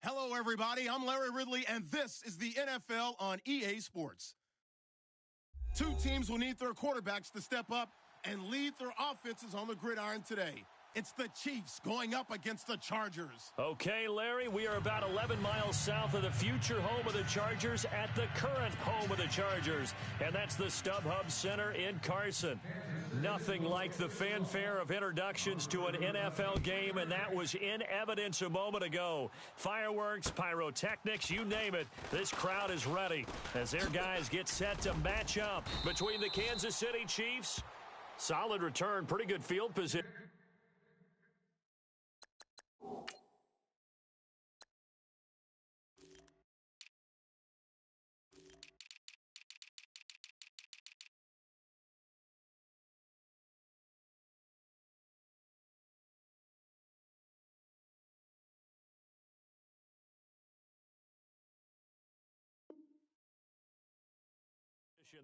Hello, everybody. I'm Larry Ridley, and this is the NFL on EA Sports. Two teams will need their quarterbacks to step up and lead their offenses on the gridiron today. It's the Chiefs going up against the Chargers. Okay, Larry, we are about 11 miles south of the future home of the Chargers at the current home of the Chargers, and that's the StubHub Center in Carson. Nothing like the fanfare of introductions to an NFL game, and that was in evidence a moment ago. Fireworks, pyrotechnics, you name it, this crowd is ready as their guys get set to match up between the Kansas City Chiefs. Solid return, pretty good field position.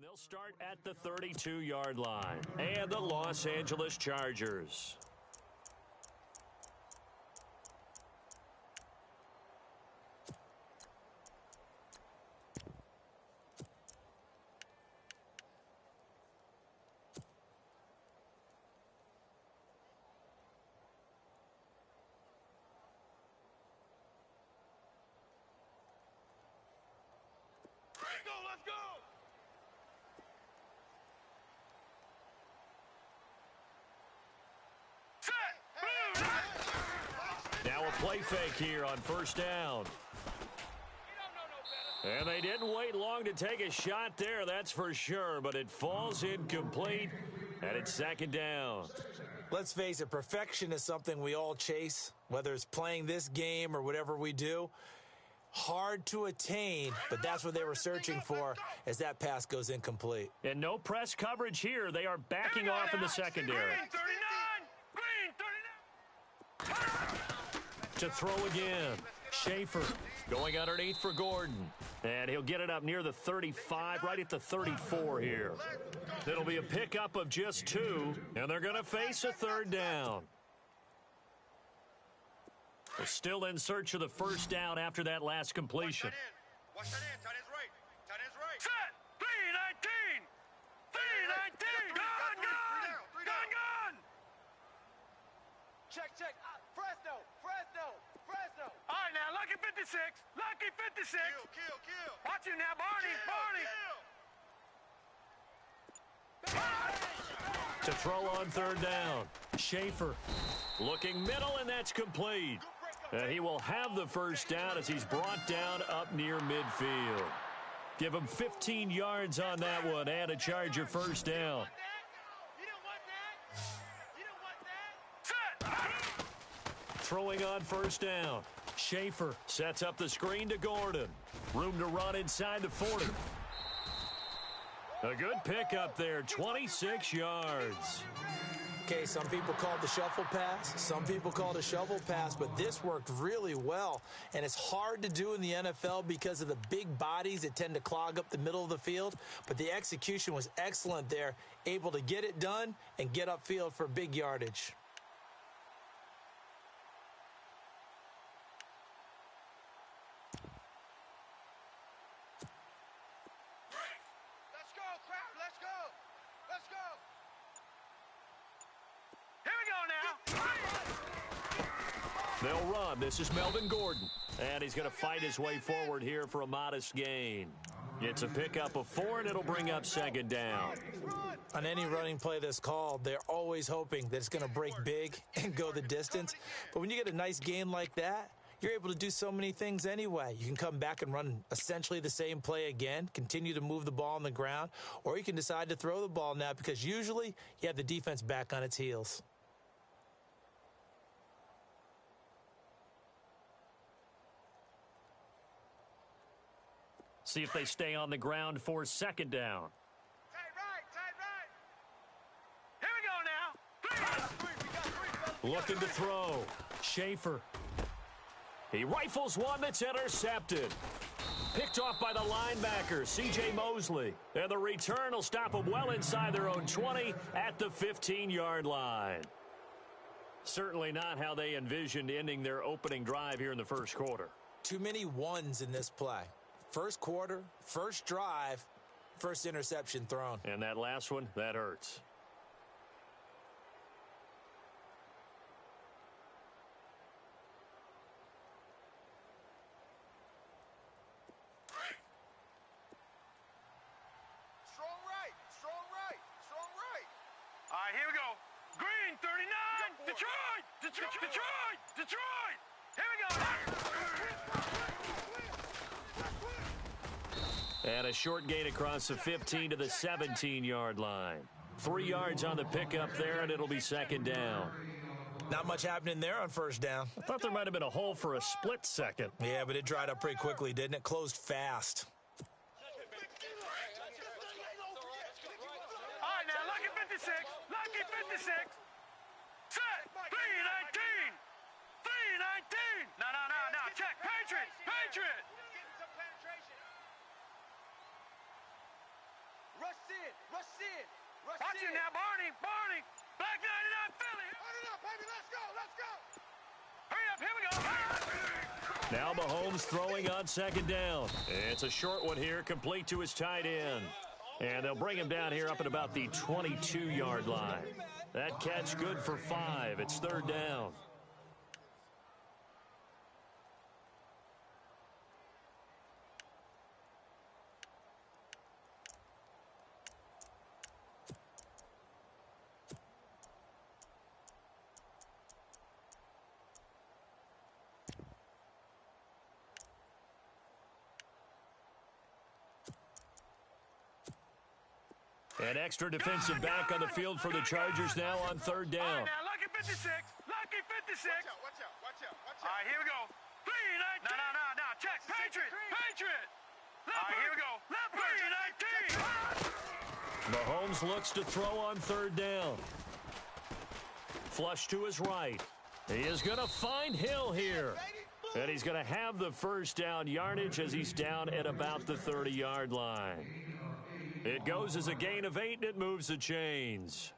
They'll start at the 32-yard line. And the Los Angeles Chargers. Let's go! Now a play fake here on first down. And they didn't wait long to take a shot there, that's for sure, but it falls incomplete, and it's second down. Let's face it, perfection is something we all chase, whether it's playing this game or whatever we do. Hard to attain, but that's what they were searching for as that pass goes incomplete. And no press coverage here. They are backing off in the secondary. Green 39! To throw again. Schaefer going underneath for Gordon. And he'll get it up near the 35, right at the 34 here. It'll be a pickup of just 2, and they're going to face a third down. We're still in search of the first down after that last completion. Watch that in. Tight end's right. Tight end's right. Set! 319! 319! Gun! Check. Fresno! All right, now, Lucky 56. Lucky 56. Kill. Watch him now, Barney. To throw on third down. Schaefer looking middle, and that's complete. And he will have the first down as he's brought down up near midfield. Give him 15 yards on that one and a Charger first down. Throwing on first down. Schaefer sets up the screen to Gordon. Room to run inside the 40. A good pickup there, 26 yards. Okay, some people call it the shuffle pass. Some people call it a shovel pass, but this worked really well. And it's hard to do in the NFL because of the big bodies that tend to clog up the middle of the field. But the execution was excellent there, able to get it done and get upfield for big yardage. They'll run. This is Melvin Gordon. And he's going to fight his way forward here for a modest gain. It's a pickup of 4, and it'll bring up second down. On any running play that's called, they're always hoping that it's going to break big and go the distance. But when you get a nice gain like that, you're able to do so many things anyway. You can come back and run essentially the same play again, continue to move the ball on the ground, or you can decide to throw the ball now because usually you have the defense back on its heels. See if they stay on the ground for second down. Tight right. Here we go now. Looking to throw. Schaefer. He rifles one that's intercepted. Picked off by the linebacker, C.J. Mosley. And the return will stop them well inside their own 20 at the 15-yard line. Certainly not how they envisioned ending their opening drive here in the first quarter. Too many ones in this play. First quarter, first drive, first interception thrown. And that last one, that hurts. Strong right, strong right, strong right. All right, here we go. Green, 39. Detroit, Detroit, Detroit, Detroit. Here we go. And a short gain across the 15 to the 17-yard line. 3 yards on the pickup there, and it'll be second down. Not much happening there on first down. I thought there might have been a hole for a split second. Yeah, but it dried up pretty quickly, didn't it? Closed fast. All right, now, lucky 56. Lucky 56. Set. 319. 319. No. Check. Patriot. Patriot. Rush in. Rush in. Watch it now, Barney. Barney. Black 99 Philly. Run it up, baby. Let's go. Let's go. Hurry up. Here we go. Now Mahomes throwing on second down. It's a short one here, complete to his tight end. And they'll bring him down here up at about the 22-yard line. That catch good for 5. It's third down. An extra defensive back on the field for the Chargers now on third down. All right, now, lucky 56. Lucky 56. Watch out. All right, here we go. 319. No. Check. Patriot. Patriot. All right, here we go. 319. Mahomes looks to throw on third down. Flush to his right. He is going to find Hill here. And he's going to have the first down yardage as he's down at about the 30-yard line. It goes as a gain of 8, and it moves the chains.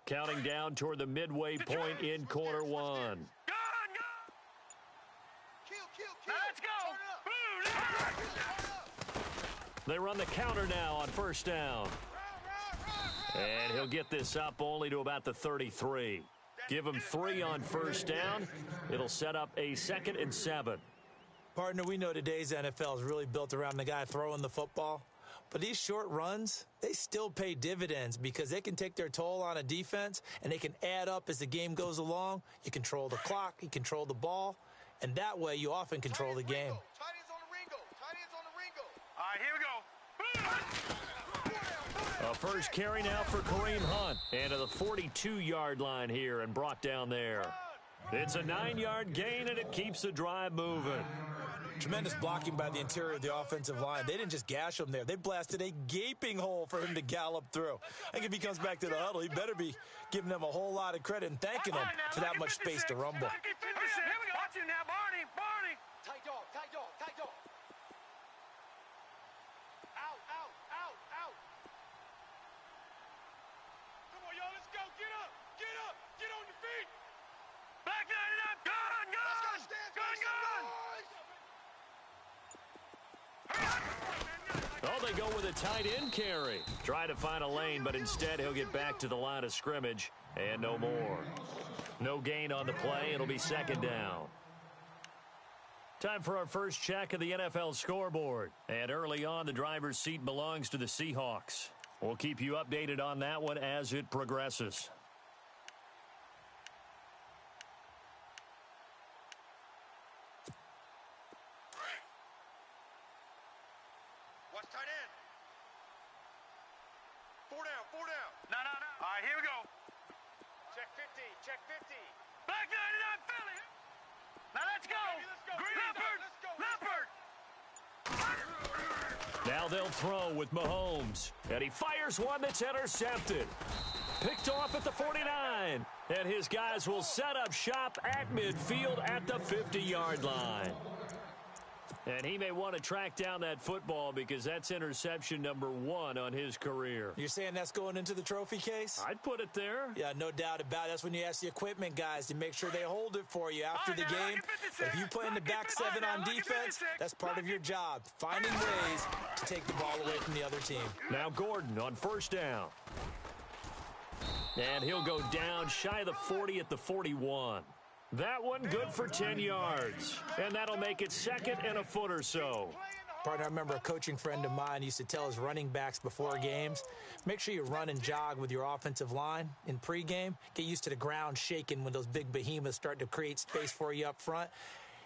Counting down toward the midway point in quarter one. Let's go. They run the counter now on first down. And he'll get this up only to about the 33. Give him 3 on first down. It'll set up a 2nd and 7. Partner, we know today's NFL is really built around the guy throwing the football. But these short runs, they still pay dividends because they can take their toll on a defense and they can add up as the game goes along. You control the clock, you control the ball, and that way you often control the game. Tight ends on the Ringo. All right, here we go. A first carry now for Kareem Hunt. And to the 42-yard line here and brought down there. It's a 9-yard gain, and it keeps the drive moving. Tremendous blocking by the interior of the offensive line. They didn't just gash him there. They blasted a gaping hole for him to gallop through. I think if he comes back to the huddle, he better be giving them a whole lot of credit and thanking them for that much space to rumble. Here we go. Watch it now, Barney. Tight dog. Out. Come on, y'all, let's go. Get up. Get on your feet. Back 99. Gun. Oh, they go with a tight end carry. Try to find a lane, but instead he'll get back to the line of scrimmage and no more. No gain on the play. It'll be second down. Time for our first check of the NFL scoreboard. And early on, the driver's seat belongs to the Seahawks. We'll keep you updated on that one as it progresses. Watch tight end. 4 down. No. All right, here we go. Check 50. Black 99 Philly. Now let's go. Leopard. Now they'll throw with Mahomes. And he fires one that's intercepted. Picked off at the 49. And his guys will set up shop at midfield at the 50-yard line. And he may want to track down that football because that's interception number 1 on his career. You're saying that's going into the trophy case? I'd put it there. Yeah, no doubt about it. That's when you ask the equipment guys to make sure they hold it for you after the game. If you play in the back 7 on defense, that's part of your job, finding ways to take the ball away from the other team. Now Gordon on first down. And he'll go down shy of the 40 at the 41. That one good for 10 yards. And that'll make it 2nd and a foot or so. Partner, I remember a coaching friend of mine used to tell his running backs before games, make sure you run and jog with your offensive line in pregame. Get used to the ground shaking when those big behemoths start to create space for you up front.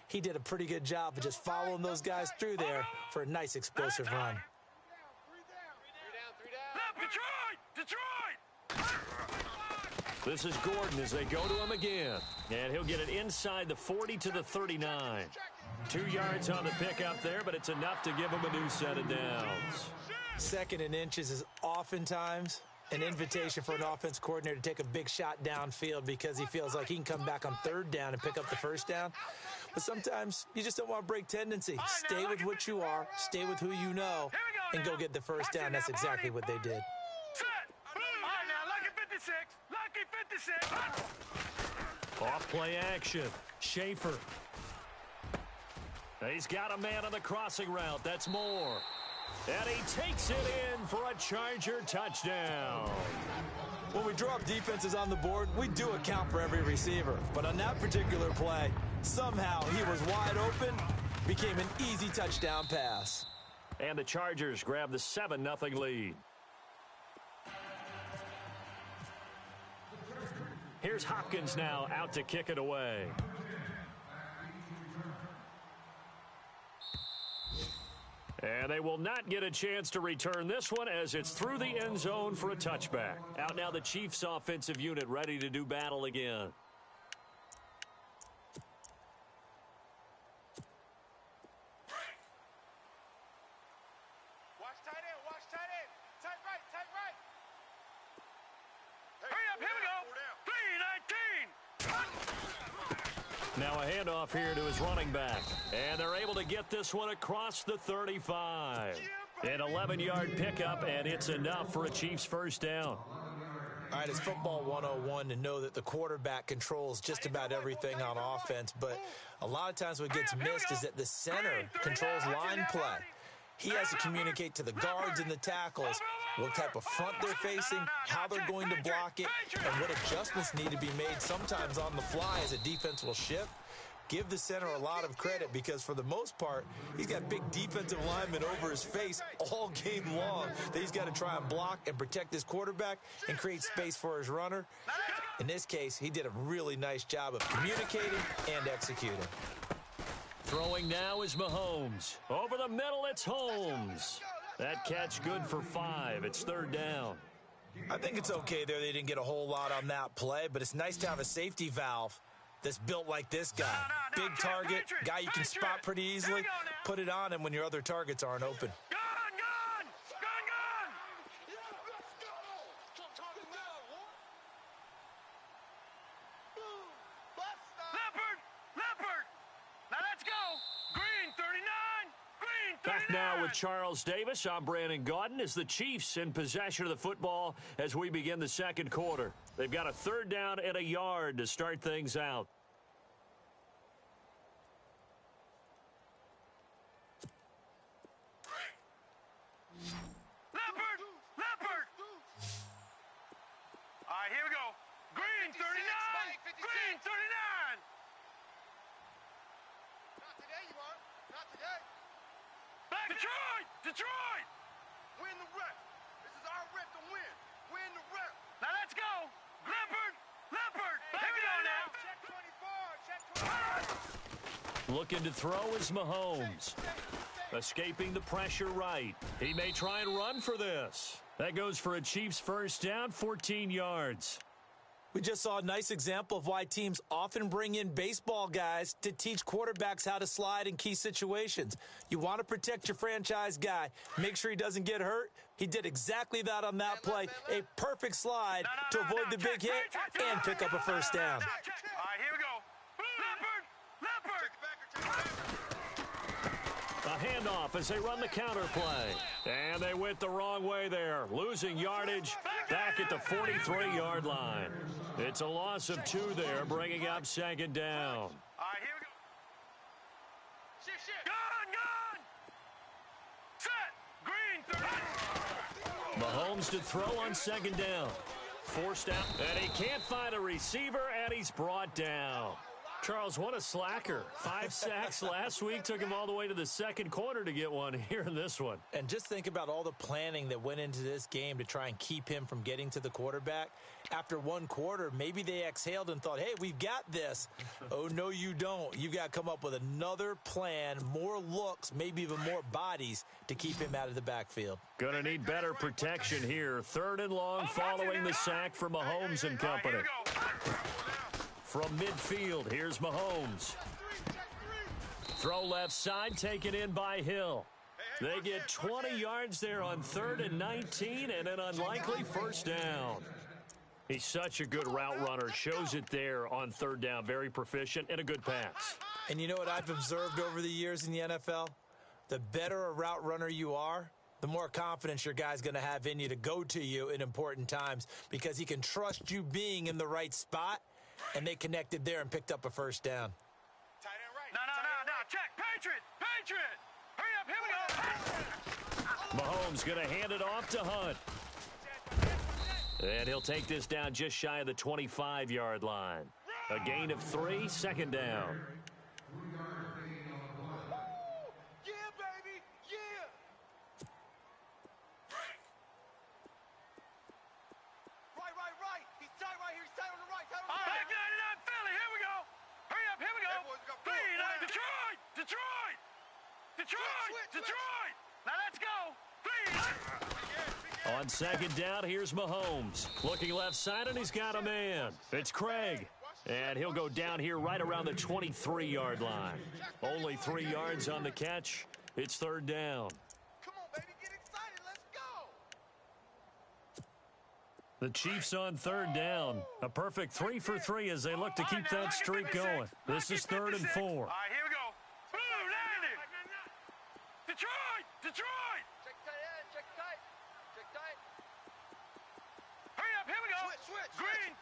He did a pretty good job of just following those guys through there for a nice explosive run. Detroit! This is Gordon as they go to him again. And he'll get it inside the 40 to the 39. 2 yards on the pickup there, but it's enough to give him a new set of downs. 2nd and inches is oftentimes an invitation for an offense coordinator to take a big shot downfield because he feels like he can come back on 3rd down and pick up the 1st down. But sometimes you just don't want to break tendency. Stay with what you are, stay with who you know, and go get the 1st down. That's exactly what they did. Off play action. Schaefer. He's got a man on the crossing route. That's Moore. And he takes it in for a Charger touchdown. When we drop defenses on the board, we do account for every receiver. But on that particular play, somehow he was wide open, became an easy touchdown pass. And the Chargers grab the 7-0 lead. Here's Hopkins now out to kick it away. And they will not get a chance to return this one as it's through the end zone for a touchback. Out now the Chiefs offensive unit ready to do battle again. Watch tight end, watch tight end. Tight right, tight right. Hurry up, here we go. 3-19. Now a handoff here to his running back. And they're able to get this one across the 35. An 11-yard pickup, and it's enough for a Chiefs 1st down. All right, it's football 101 to know that the quarterback controls just about everything on offense, but a lot of times what gets missed is that the center controls line play. He has to communicate to the guards and the tackles what type of front they're facing, how they're going to block it, and what adjustments need to be made sometimes on the fly as a defense will shift. Give the center a lot of credit because for the most part, he's got big defensive linemen over his face all game long that he's got to try and block and protect his quarterback and create space for his runner. In this case, he did a really nice job of communicating and executing. Throwing now is Mahomes. Over the middle, it's Holmes. That catch good for 5. It's 3rd down. I think it's okay there. They didn't get a whole lot on that play, but it's nice to have a safety valve that's built like this guy. Big target, guy you can spot pretty easily. Put it on him when your other targets aren't open. Back now with Charles Davis. I'm Brandon Gaudin as the Chiefs in possession of the football as we begin the 2nd quarter. They've got a 3rd down and a yard to start things out. Leopard! All right, here we go. Green 39! Green 39! Not today, you are. Not today. Detroit! Win the rep. This is our rep to win. Win the rep. Now let's go. Leopard! Here we go now. Check 24. Looking to throw is Mahomes. Escaping the pressure right. He may try and run for this. That goes for a Chiefs 1st down, 14 yards. We just saw a nice example of why teams often bring in baseball guys to teach quarterbacks how to slide in key situations. You want to protect your franchise guy. Make sure he doesn't get hurt. He did exactly that on that play. A perfect slide to avoid the big hit and pick up a first down. All right, here we go. Leopard! A handoff as they run the counter play. And they went the wrong way there, losing yardage back at the 43-yard line. It's a loss of 2 there, bringing up second down. All right, here we go. Shit. Gun! Set! Green, 30. Mahomes to throw on second down. Forced out, and he can't find a receiver, and he's brought down. Charles, what a slacker. 5 sacks last week. Took him all the way to the second quarter to get one here in this one. And just think about all the planning that went into this game to try and keep him from getting to the quarterback. After one quarter, maybe they exhaled and thought, hey, we've got this. Oh, no, you don't. You've got to come up with another plan, more looks, maybe even more bodies to keep him out of the backfield. Going to need better protection here. 3rd and long following the sack for Mahomes and company. From midfield, here's Mahomes. Throw left side, taken in by Hill. They get 20 yards there on 3rd and 19 and an unlikely first down. He's such a good route runner. Shows it there on 3rd down. Very proficient and a good pass. And you know what I've observed over the years in the NFL? The better a route runner you are, the more confidence your guy's going to have in you to go to you in important times because he can trust you being in the right spot. And they connected there and picked up a first down. Tight end right. No. Check. Patriot. Hurry up. Here we go. Mahomes going to hand it off to Hunt. And he'll take this down just shy of the 25-yard line. A gain of 3, second down. Yeah, baby. Yeah. Right. He's tight right here. He's tight on the right. Back 99 Philly. Here we go. Hurry up. Here we go. Detroit. Now let's go. On second down, here's Mahomes. Looking left side, and he's got a man. It's Craig. And he'll go down here right around the 23-yard line. Only 3 yards on the catch. It's 3rd down. Come on, baby. Get excited. Let's go. The Chiefs on 3rd down. A perfect 3 for 3 as they look to keep that streak going. This is 3rd and 4. All right, here we go. Boom, landed. Detroit. Check tight. Hurry up, here we go. Switch. Green.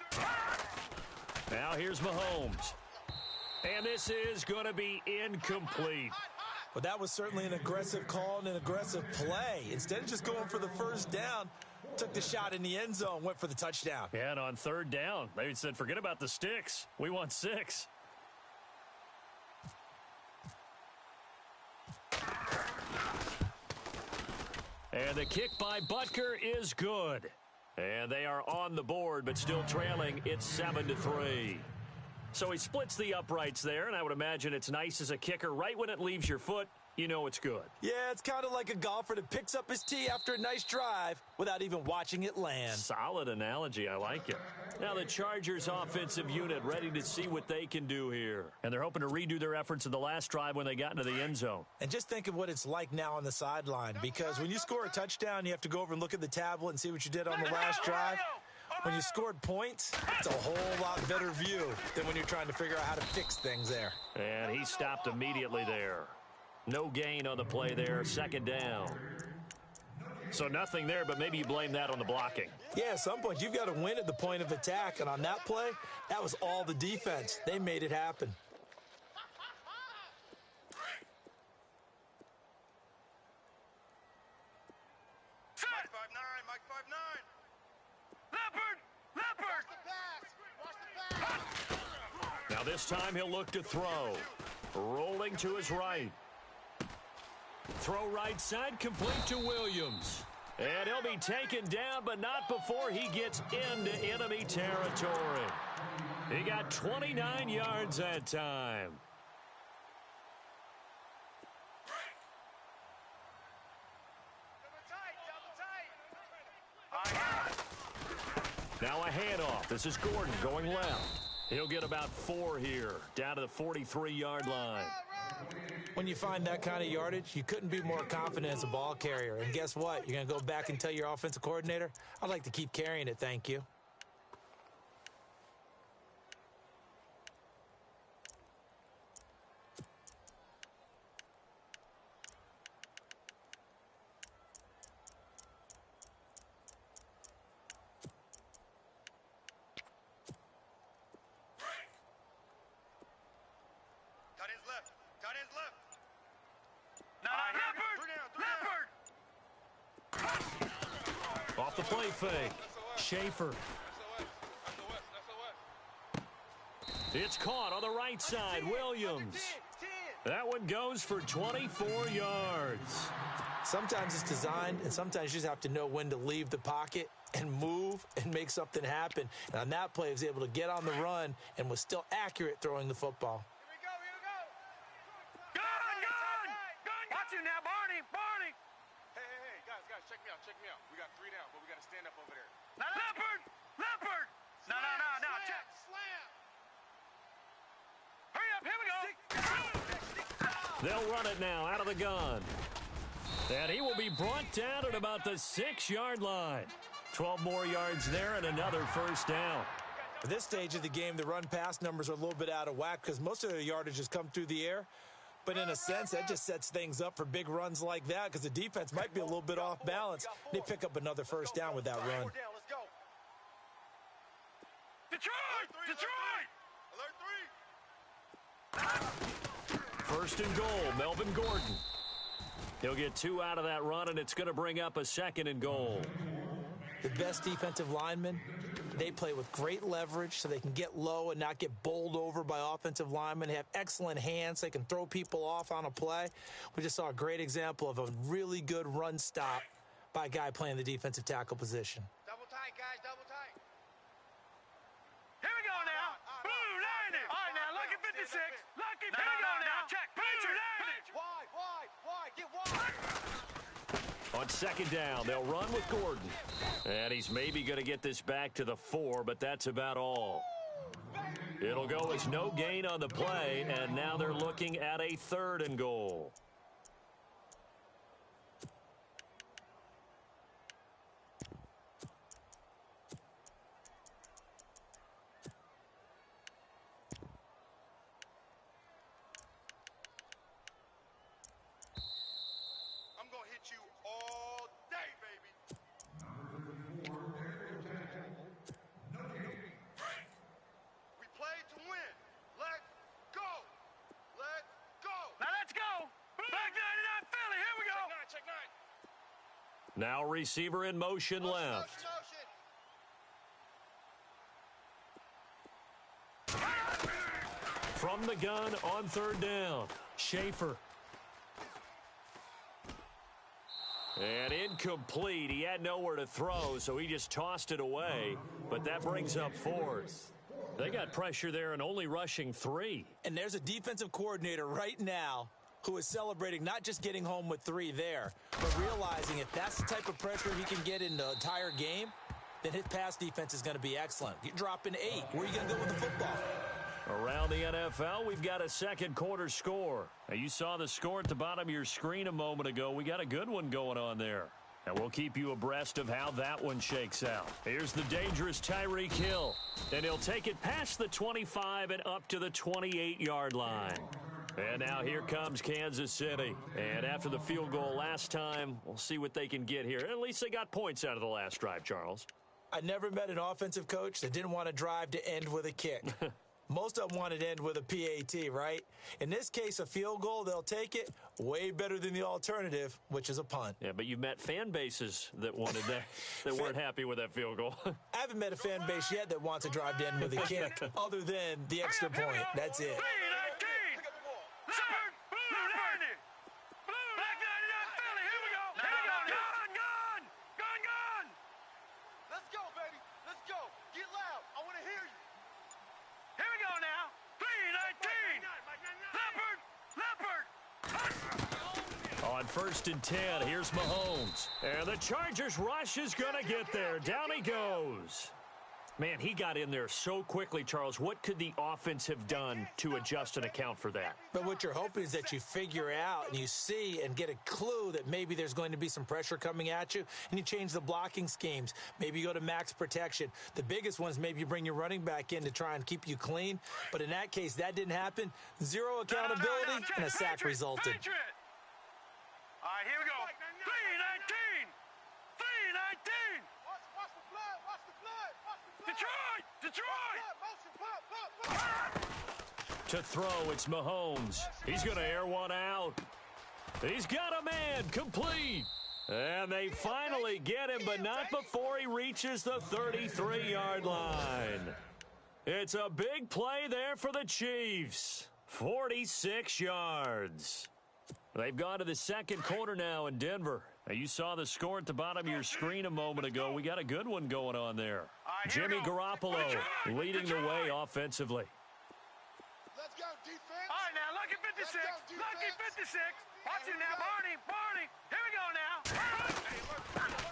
Now here's Mahomes. And this is going to be incomplete. Well, that was certainly an aggressive call and an aggressive play. Instead of just going for the first down, took the shot in the end zone, went for the touchdown. Yeah, and on 3rd down, they said, forget about the sticks. We want 6. And the kick by Butker is good. And they are on the board, but still trailing. It's 7-3. So he splits the uprights there, and I would imagine it's nice as a kicker. Right when it leaves your foot, you know it's good. Yeah, it's kind of like a golfer that picks up his tee after a nice drive without even watching it land. Solid analogy. I like it. Now the Chargers offensive unit ready to see what they can do here. And they're hoping to redo their efforts in the last drive when they got into the end zone. And just think of what it's like now on the sideline, because when you score a touchdown, you have to go over and look at the tablet and see what you did on the last drive. When you scored points, it's a whole lot better view than when you're trying to figure out how to fix things there. And he stopped immediately there. No gain on the play there, 2nd down. So nothing there, but maybe you blame that on the blocking. Yeah, at some point, you've got to win at the point of attack. And on that play, that was all the defense. They made it happen. Mike 5'9". Leopard. Watch the pass. Now this time he'll look to throw. Rolling to his right. Throw right side, complete to Williams. And he'll be taken down, but not before he gets into enemy territory. He got 29 yards that time. Now a handoff. This is Gordon going left. He'll get about 4 here, down to the 43-yard line. When you find that kind of yardage, you couldn't be more confident as a ball carrier. And guess what? You're going to go back and tell your offensive coordinator, I'd like to keep carrying it, thank you. Off the play fake. Schaefer. It's caught on the right side. Williams. That one goes for 24 yards. Sometimes it's designed, and sometimes you just have to know when to leave the pocket and move and make something happen. And on that play, he was able to get on the run and was still accurate throwing the football. Here we go. Gun! Watch you now, Barney! Hey, guys, check me out. We got 3 down, but we got to stand up over there. Leopard! No, check. Slam! Hurry up, here we go! They'll run it now out of the gun. And he will be brought down at about the 6-yard line. 12 more yards there and another first down. At this stage of the game, the run-pass numbers are a little bit out of whack because most of the yardage has come through the air. But in a sense, that just sets things up for big runs like that because the defense might be a little bit off balance. They pick up another first down with that run. Let's go. Detroit! Alert 3! First and goal, Melvin Gordon. He'll get 2 out of that run, and it's going to bring up a 2nd and goal. The best defensive linemen, they play with great leverage so they can get low and not get bowled over by offensive linemen. They have excellent hands. They can throw people off on a play. We just saw a great example of a really good run stop by a guy playing the defensive tackle position. Double tight, guys, double tight. Here we go now! Blue 90! All right, now, lucky 56. Lucky, here we go now! Check! Blue 90! Wide, get wide! On 2nd down, they'll run with Gordon. And he's maybe going to get this back to the 4, but that's about all. It'll go as no gain on the play, and now they're looking at a 3rd and goal. I'm going to hit you all day, baby. We play to win. Let's go. Now let's go! Back 99 Philly, here we go! Check 9. Now receiver in motion left. From the gun on 3rd down, Schaefer. And incomplete. He had nowhere to throw, so he just tossed it away. But that brings up 4th. They got pressure there and only rushing 3. And there's a defensive coordinator right now who is celebrating not just getting home with 3 there, but realizing if that's the type of pressure he can get in the entire game, then his pass defense is going to be excellent. You're dropping 8. Where are you going to go with the football? Around the NFL, we've got a 2nd quarter score. Now, you saw the score at the bottom of your screen a moment ago. We got a good one going on there. And we'll keep you abreast of how that one shakes out. Here's the dangerous Tyreek Hill. And he'll take it past the 25 and up to the 28-yard line. And now here comes Kansas City. And after the field goal last time, we'll see what they can get here. At least they got points out of the last drive, Charles. I never met an offensive coach that didn't want to drive to end with a kick. Most of them wanted to end with a PAT, right? In this case, a field goal, they'll take it. Way better than the alternative, which is a punt. Yeah, but you've met fan bases that wanted that, that weren't happy with that field goal. I haven't met a fan base yet that wants to drive to end with a kick, other than the extra point. That's it. On 1st and 10, here's Mahomes. And the Chargers rush is going to get there. Down he goes. Man, he got in there so quickly, Charles. What could the offense have done to adjust and account for that? But what you're hoping is that you figure out and you see and get a clue that maybe there's going to be some pressure coming at you, and you change the blocking schemes. Maybe you go to max protection. The biggest one is maybe you bring your running back in to try and keep you clean. But in that case, that didn't happen. Zero accountability, and a sack resulted. Patriot. All right, here we go. 319. 319. Watch the blood. Watch the blood. Watch the blood. Detroit. To throw, it's Mahomes. He's going to air one out. He's got a man, complete. And they finally get him, but not before he reaches the 33-yard line. It's a big play there for the Chiefs. 46 yards. They've gone to the second quarter now in Denver. Now, you saw the score at the bottom of your screen a moment ago. We got a good one going on there. Jimmy Garoppolo leading the way offensively. Let's go, defense. All right, now, lucky 56. Lucky 56. Watch it now, Barney. Here we go now.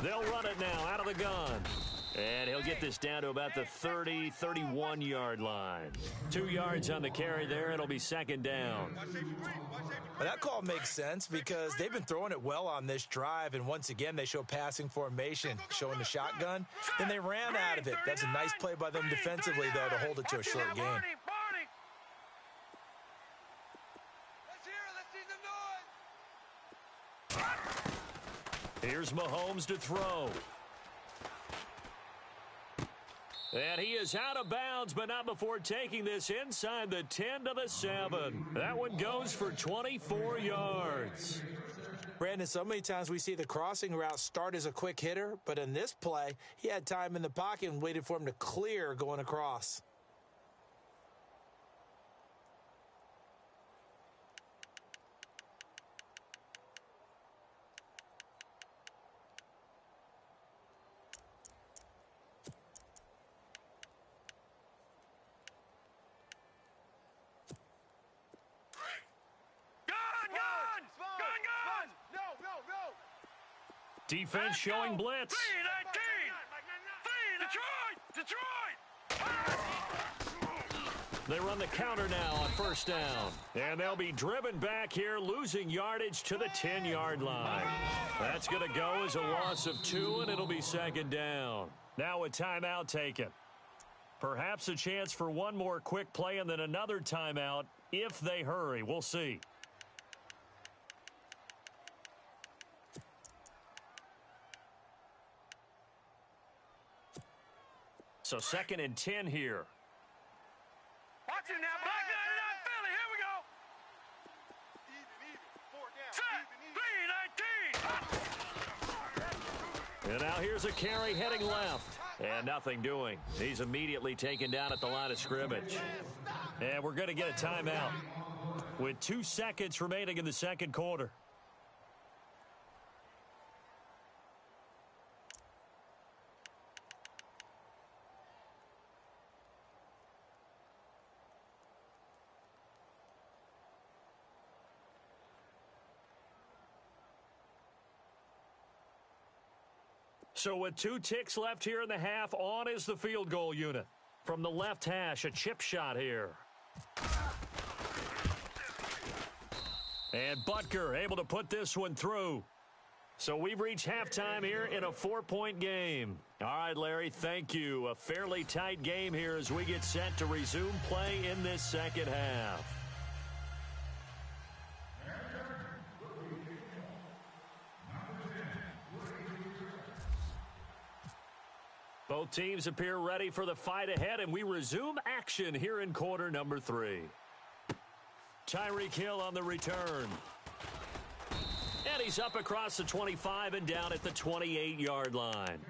They'll run it now out of the gun. And he'll get this down to about the 30, 31-yard line. 2 yards on the carry there. It'll be second down. Well, that call makes sense because they've been throwing it well on this drive, and once again, they show passing formation, showing the shotgun. Then they ran out of it. That's a nice play by them defensively, though, to hold it to a short game. Here's Mahomes to throw. And he is out of bounds, but not before taking this inside the 10 to the 7. That one goes for 24 yards. Brandon, so many times we see the crossing route start as a quick hitter, but in this play, he had time in the pocket and waited for him to clear going across. Defense showing blitz. 319. Detroit. They run the counter now on first down. And they'll be driven back here, losing yardage to the 10-yard line. That's going to go as a loss of 2, and it'll be second down. Now a timeout taken. Perhaps a chance for one more quick play and then another timeout if they hurry. We'll see. So second and 10 here. Watch it now, back on Philly. Here we go. Even. 4 down. 319. And now here's a carry heading left. And nothing doing. He's immediately taken down at the line of scrimmage. And we're going to get a timeout with 2 seconds remaining in the second quarter. So with 2 ticks left here in the half, on is the field goal unit. From the left hash, a chip shot here. And Butker able to put this one through. So we've reached halftime here in a 4-point game. All right, Larry, thank you. A fairly tight game here as we get set to resume play in this second half. Both teams appear ready for the fight ahead, and we resume action here in quarter number 3. Tyreek Hill on the return. And he's up across the 25 and down at the 28-yard line.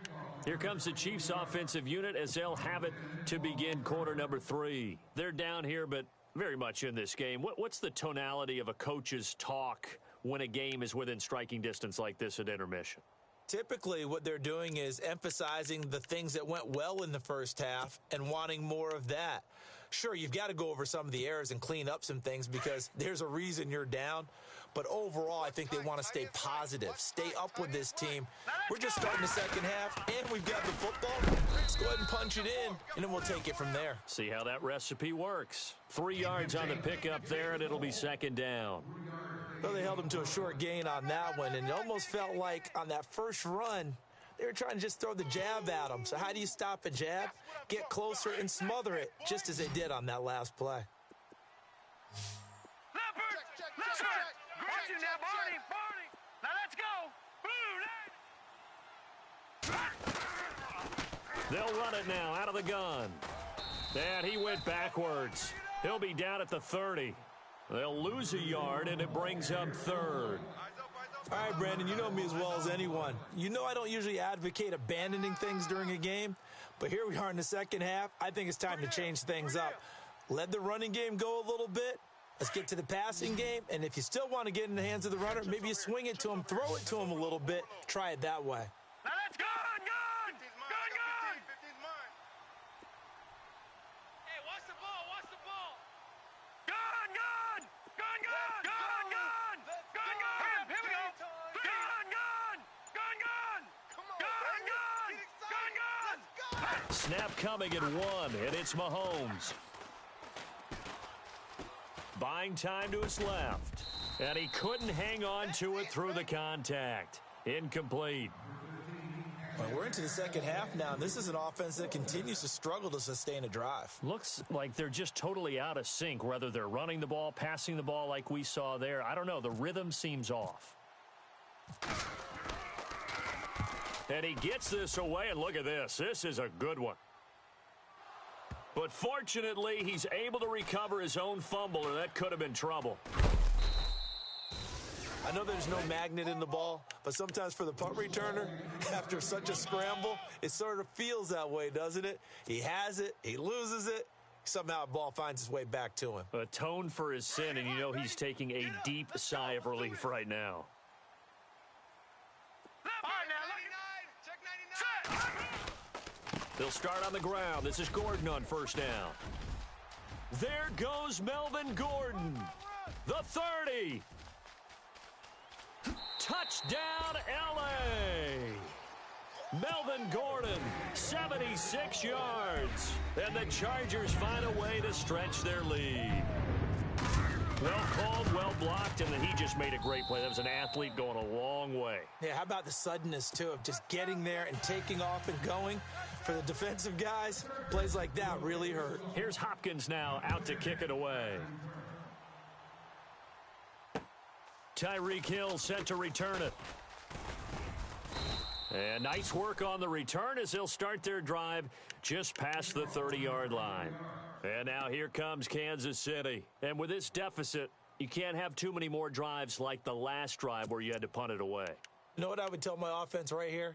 Here comes the Chiefs offensive unit as they'll have it to begin quarter number 3. They're down here, but very much in this game. What's the tonality of a coach's talk when a game is within striking distance like this at intermission? Typically, what they're doing is emphasizing the things that went well in the first half and wanting more of that. Sure, you've got to go over some of the errors and clean up some things because there's a reason you're down. But overall, I think they want to stay positive, stay up with this team. We're just starting the second half, and we've got the football. Let's go ahead and punch it in, and then we'll take it from there. See how that recipe works. 3 yards on the pickup there, and it'll be second down. Well, they held him to a short gain on that one, and it almost felt like on that first run, they were trying to just throw the jab at him. So how do you stop a jab? Get closer and smother it, just as they did on that last play. Leopard! Leopard! Got you now, Barney! Barney! Now let's go! They'll run it now out of the gun. And he went backwards. He'll be down at the 30. They'll lose a yard, and it brings up third. All right, Brandon, you know me as well as anyone. You know I don't usually advocate abandoning things during a game, but here we are in the second half. I think it's time to change things up. Let the running game go a little bit. Let's get to the passing game, and if you still want to get in the hands of the runner, maybe you swing it to him, throw it to him a little bit, try it that way. Now let's go! Gun! Gun! Gun! 15's mine. Hey, watch the ball! Watch the ball! Gun! Gun! Gun! Gun! Gun! Gun! Gun! Gun! Here we go! Gun! Gun! Gun! Gun! Gun! Gun! Gun! Gun! Snap coming at 1, and it's Mahomes. Buying time to his left. And he couldn't hang on to it through the contact. Incomplete. Well, we're into the second half now, and this is an offense that continues to struggle to sustain a drive. Looks like they're just totally out of sync, whether they're running the ball, passing the ball like we saw there. I don't know. The rhythm seems off. And he gets this away, and look at this. This is a good one. But fortunately, he's able to recover his own fumble, or that could have been trouble. I know there's no magnet in the ball, but sometimes for the punt returner, after such a scramble, it sort of feels that way, doesn't it? He has it, he loses it, somehow the ball finds its way back to him. Atone for his sin, and you know he's taking a deep sigh of relief right now. They'll start on the ground. This is Gordon on first down. There goes Melvin Gordon. The 30. Touchdown, L.A. Melvin Gordon, 76 yards. And the Chargers find a way to stretch their lead. Well called, well blocked, and he just made a great play. That was an athlete going a long way. Yeah, how about the suddenness, too, of just getting there and taking off and going? For the defensive guys, plays like that really hurt. Here's Hopkins now out to kick it away. Tyreek Hill set to return it. And nice work on the return as they'll start their drive just past the 30-yard line. And now here comes Kansas City. And with this deficit, you can't have too many more drives like the last drive where you had to punt it away. You know what I would tell my offense right here?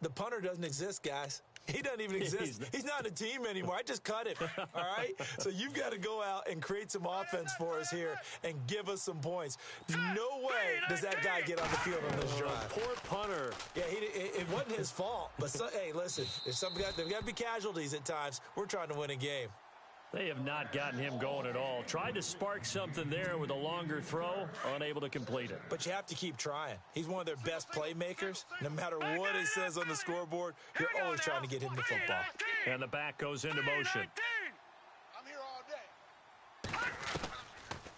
The punter doesn't exist, guys. He doesn't even exist. He's not a team anymore. I just cut him, all right? So you've got to go out and create some offense for us here and give us some points. No way does that guy get on the field on this drive. Poor punter. Yeah, it wasn't his fault. But, hey, listen, there's got to be casualties at times. We're trying to win a game. They have not gotten him going at all. Tried to spark something there with a longer throw, unable to complete it. But you have to keep trying. He's one of their best playmakers. No matter what it says on the scoreboard, you're always trying to get him the football. And the back goes into motion. I'm here all day.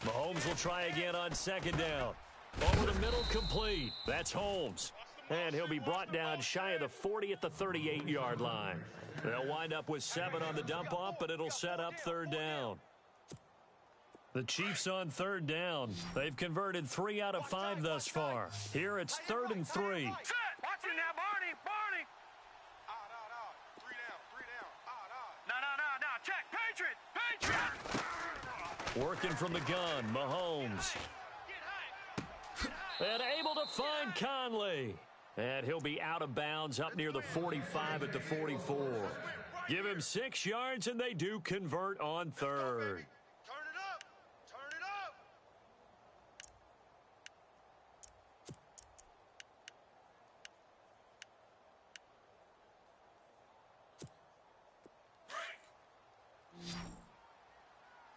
Mahomes will try again on second down. Over the middle, complete. That's Holmes. And he'll be brought down shy of the 40 at the 38-yard line. They'll wind up with 7 on the dump-off, but it'll set up third down. The Chiefs on third down. They've converted 3 out of 5 thus far. Here it's 3rd and 3. Watch it now, Barney. Barney. Odd. 3 down. Odd. No. Check. Patriot. Working from the gun, Mahomes. And able to find Conley. And he'll be out of bounds up near the 45 at the 44. Give him 6 yards, and they do convert on third. Turn it up.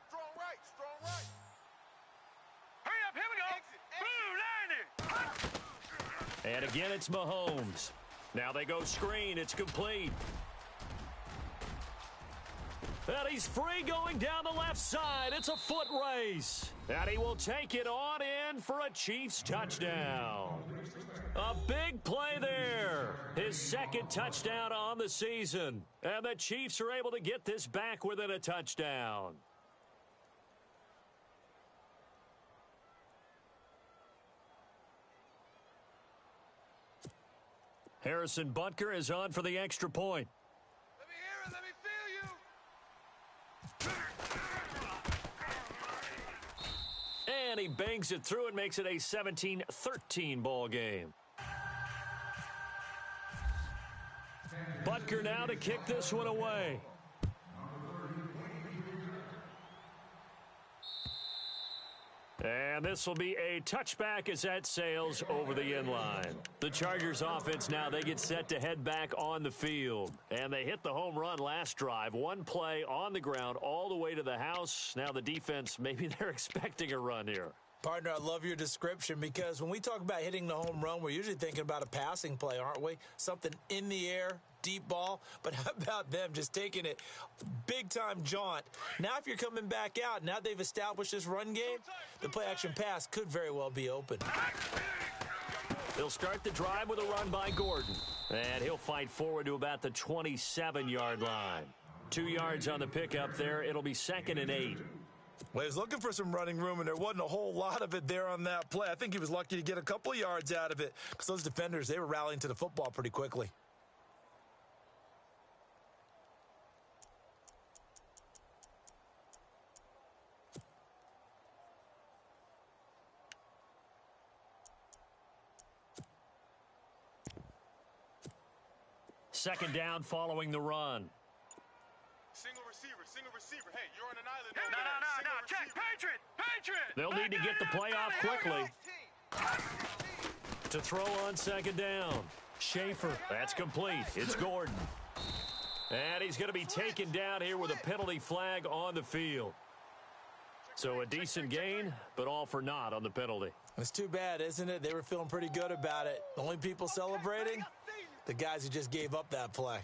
Strong right. Hurry up. Here we go. And again, it's Mahomes. Now they go screen. It's complete. And he's free going down the left side. It's a foot race. And he will take it on in for a Chiefs touchdown. A big play there. His second touchdown on the season. And the Chiefs are able to get this back within a touchdown. Harrison Butker is on for the extra point. Let me hear it. Let me feel you. And he bangs it through and makes it a 17-13 ball game. Butker now to kick this one away. And this will be a touchback as that sails over the inline. The Chargers offense now, they get set to head back on the field. And they hit the home run last drive. One play on the ground all the way to the house. Now the defense, maybe they're expecting a run here. Partner, I love your description because when we talk about hitting the home run, we're usually thinking about a passing play, aren't we? Something in the air, deep ball. But how about them just taking it big-time jaunt? Now if you're coming back out, now they've established this run game, the play-action pass could very well be open. They'll start the drive with a run by Gordon. And he'll fight forward to about the 27-yard line. 2 yards on the pickup there. It'll be 2nd and 8. Well, he was looking for some running room, and there wasn't a whole lot of it there on that play. I think he was lucky to get a couple of yards out of it because those defenders, they were rallying to the football pretty quickly. Second down following the run. Single receiver. Hey, you're on an island. No. Check. Patriot. They'll need to get the play off quickly. To throw on second down. Schaefer. That's complete. It's Gordon. And he's going to be taken down here with a penalty flag on the field. So a decent gain, but all for naught on the penalty. It's too bad, isn't it? They were feeling pretty good about it. The only people celebrating, the guys who just gave up that play.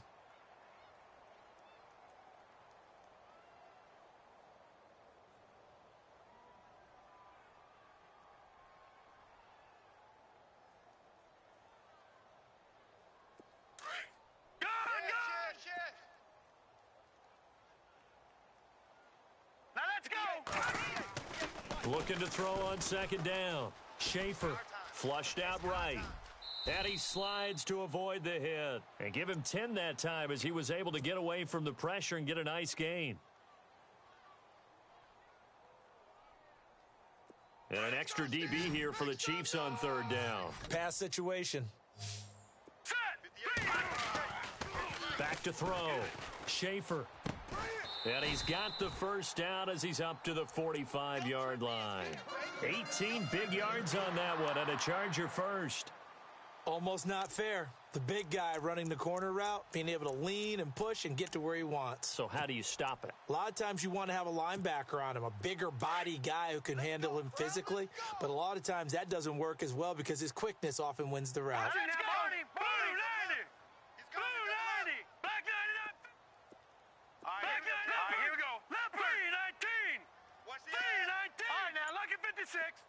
Looking to throw on second down. Schaefer flushed out right. And he slides to avoid the hit. And give him 10 that time as he was able to get away from the pressure and get a nice gain. And an extra DB here for the Chiefs on third down. Pass situation. Back to throw. Schaefer. And he's got the first down as he's up to the 45-yard line. 18 big yards on that one, and a Charger first. Almost not fair. The big guy running the corner route, being able to lean and push and get to where he wants. So how do you stop it? A lot of times you want to have a linebacker on him, a bigger body guy who can handle him physically. But a lot of times that doesn't work as well because his quickness often wins the route.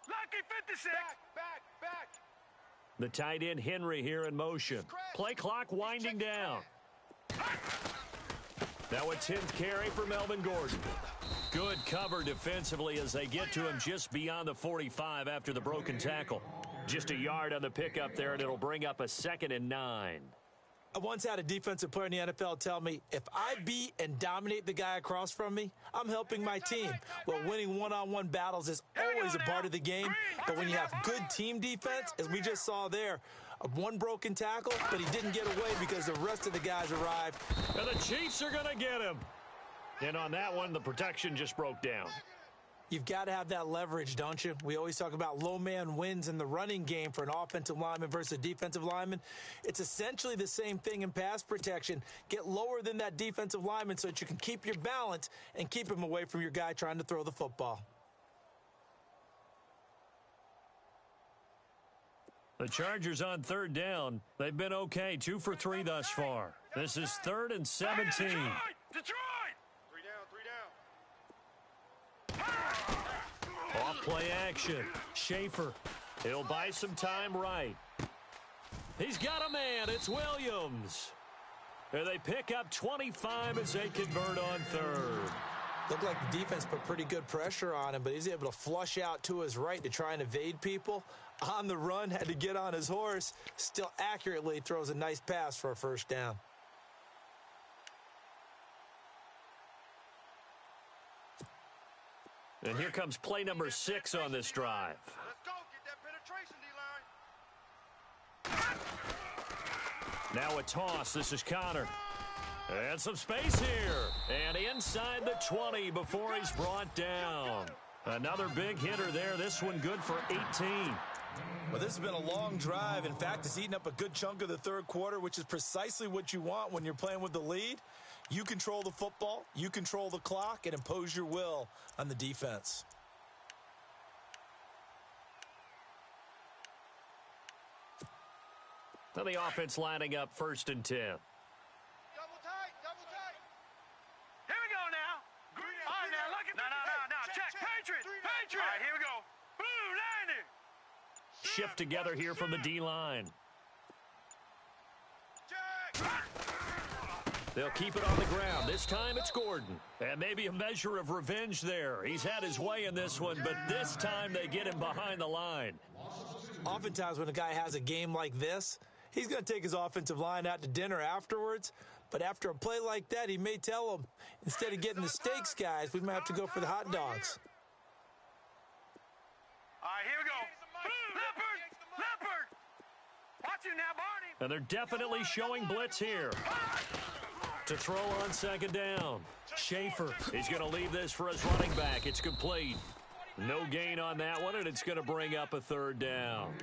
Lucky 56. Back. The tight end Henry here in motion. Play clock winding down. Now a 10th carry for Melvin Gordon. Good cover defensively as they get to him just beyond the 45 after the broken tackle. Just a yard on the pickup there, and it'll bring up a 2nd and 9. I once had a defensive player in the NFL tell me, if I beat and dominate the guy across from me, I'm helping my team. Well, winning one-on-one battles is always a part of the game, but when you have good team defense, as we just saw there, one broken tackle, but he didn't get away because the rest of the guys arrived. And the Chiefs are going to get him. And on that one, the protection just broke down. You've got to have that leverage, don't you? We always talk about low man wins in the running game for an offensive lineman versus a defensive lineman. It's essentially the same thing in pass protection. Get lower than that defensive lineman so that you can keep your balance and keep him away from your guy trying to throw the football. The Chargers on third down. They've been okay, 2 for 3 thus far. This is 3rd and 17. Detroit! 3 down. Off play action. Schaefer. He'll buy some time right. He's got a man. It's Williams. And they pick up 25 as they convert on third. Looked like the defense put pretty good pressure on him, but he's able to flush out to his right to try and evade people. On the run, had to get on his horse. Still accurately throws a nice pass for a first down. And here comes play number 6 on this drive. Let's go. Get that penetration, D-line. Now a toss. This is Connor. And some space here. And inside the 20 before he's brought down. Another big hitter there. This one good for 18. Well, this has been a long drive. In fact, it's eaten up a good chunk of the third quarter, which is precisely what you want when you're playing with the lead. You control the football, you control the clock, and impose your will on the defense. So the offense lining up 1st and 10. Double tight, double tight. Here we go now. All right, now look at No. Check. Patriots. All right, here we go. Blue 90. Shift together here from the D-line. They'll keep it on the ground. This time it's Gordon. And maybe a measure of revenge there. He's had his way in this one, but this time they get him behind the line. Oftentimes when a guy has a game like this, he's going to take his offensive line out to dinner afterwards. But after a play like that, he may tell them, instead of getting the steaks, guys, we might have to go for the hot dogs. All right, here we go. Leopard. Watch you now, Barney. And they're definitely showing blitz here. To throw on 2nd down. Schaefer. He's going to leave this for his running back. It's complete. No gain on that one, and it's going to bring up a 3rd down.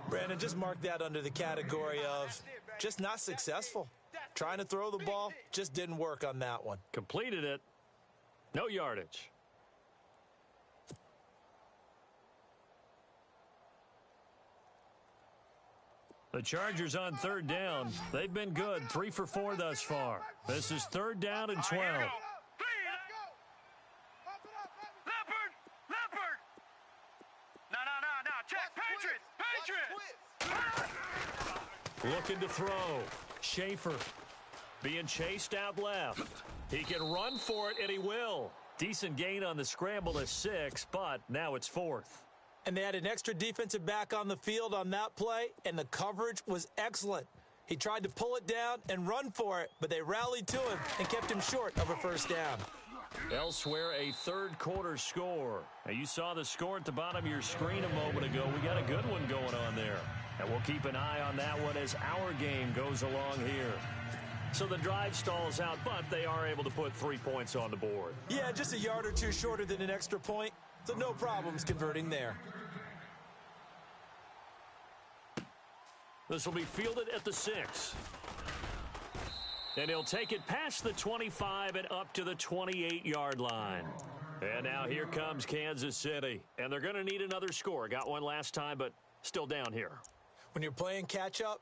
Brandon, just mark that under the category of just not successful. Trying to throw the ball, just didn't work on that one. Completed it. No yardage. The Chargers on 3rd down. They've been good, 3 for 4 thus far. This is 3rd down and 12. Leopard. No. Check. Patriots. Looking to throw. Schaefer being chased out left. He can run for it, and he will. Decent gain on the scramble to 6, but now it's 4th. And they had an extra defensive back on the field on that play, and the coverage was excellent. He tried to pull it down and run for it, but they rallied to him and kept him short of a first down. Elsewhere, a third quarter score. Now, you saw the score at the bottom of your screen a moment ago. We got a good one going on there. And we'll keep an eye on that one as our game goes along here. So the drive stalls out, but they are able to put 3 points on the board. Yeah, just a yard or two shorter than an extra point, so no problems converting there. This will be fielded at the 6. And he'll take it past the 25 and up to the 28-yard line. And now here comes Kansas City. And they're going to need another score. Got one last time, but still down here. When you're playing catch-up,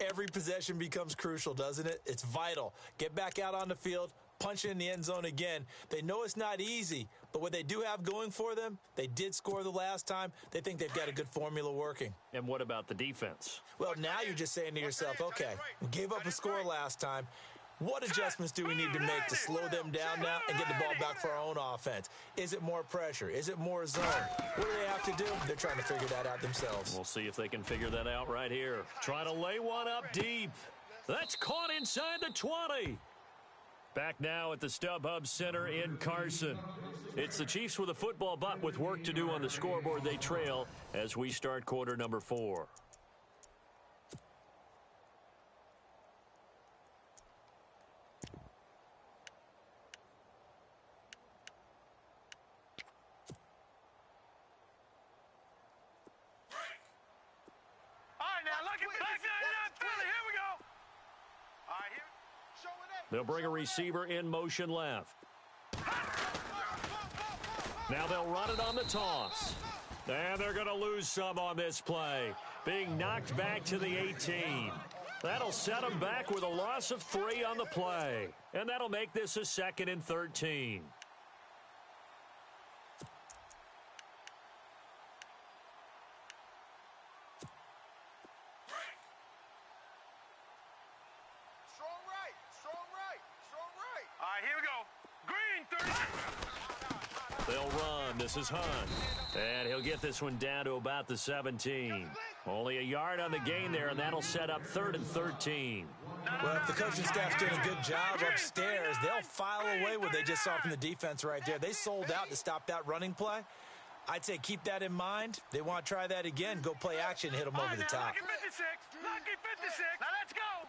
every possession becomes crucial, doesn't it? It's vital. Get back out on the field, punch it in the end zone again. They know it's not easy, but what they do have going for them, they did score the last time. They think they've got a good formula working. And what about the defense? Well, now you're just saying to yourself, okay, we gave up a score last time. What adjustments do we need to make to slow them down now and get the ball back for our own offense? Is it more pressure? Is it more zone? What do they have to do? They're trying to figure that out themselves. We'll see if they can figure that out right here. Trying to lay one up deep. That's caught inside the 20. Back now at the StubHub Center in Carson. It's the Chiefs with a football, but with work to do on the scoreboard, they trail as we start quarter number 4. They'll bring a receiver in motion left. Now they'll run it on the toss. And they're going to lose some on this play, being knocked back to the 18. That'll set them back with a loss of 3 on the play. And that'll make this a 2nd and 13. All right, here we go. Green, 30. They'll run. This is Hunt. And he'll get this one down to about the 17. Only a yard on the gain there, and that'll set up 3rd and 13. Well, if the coaching staff's doing a good job upstairs, they'll file away what they just saw from the defense right there. They sold out to stop that running play. I'd say keep that in mind. They want to try that again. Go play action and hit them over the top. Lucky 56. Lucky 56. Now let's go.